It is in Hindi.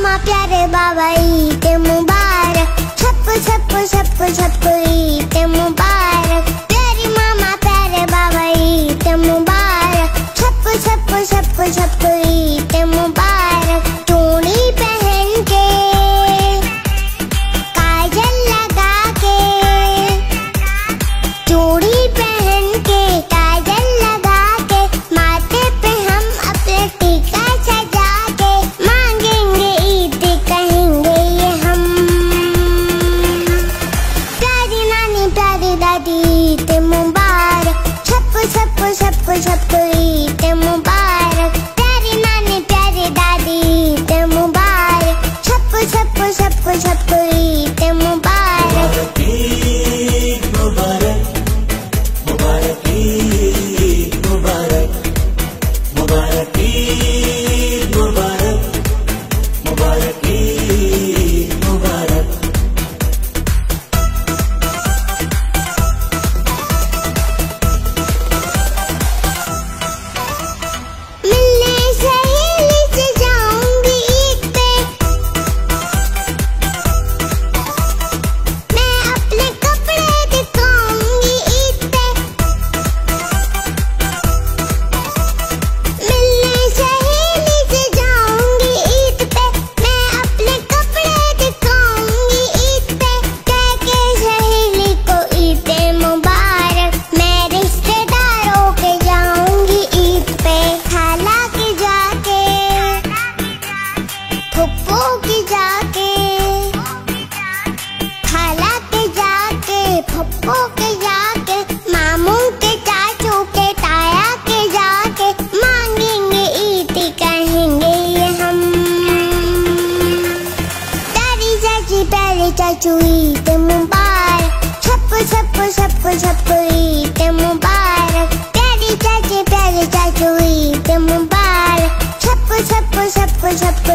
मामा प्यारे बाबा ईद मुबारक। सबको सबको सबको सबको ईद मुबारक। प्यारे मामा प्यारे बाबा ईद मुबारक। सबको सबको सबको सबको ईद मुबारक। चूड़ी पहन के काजल लगा के, चूड़ी पहन के काजल लगा के, माथे पे हम अपने टीका सजा के, मांगेंगे ईद कहेंगे ये हम। प्यारी नानी प्यारी दादी ईद मुबारक। सबको सबको सबको सबको ईद मुबारक। प्यारी नानी प्यारी दादी ईद मुबारक। सबको सबको सबको सबको ईद मुबारक। ईद मुबारक, मुबारक ईद मुबारक, मुबारक ईद मुबारक, मुबारक ईद मुबारक। मिलने सहेली से जाऊंगी ईद पे, मैं अपने कपड़े दिखाऊंगी ईद पे। मिलने सहेली से जाऊंगी ईद पे, मैं अपने कपड़े दिखाऊंगी ईद पे। कह के सहेली को ईद मुबारक, मैं रिश्तेदारों के जाऊंगी ईद पे। खाला के जाके, फुप्पो की जाके, खाला के जाके, फुप्पो के जाके, मामू के चाचू के ताया के जाके, मांगेंगे ईद कहेंगे ये हम। प्यारी चाची प्यारे चाचू ईद मुबारक। सबको सबको सबको सबको ईद मुबारक। प्यारी चाची प्यारे चाचू ईद मुबारक। सबको सबको सबको सबको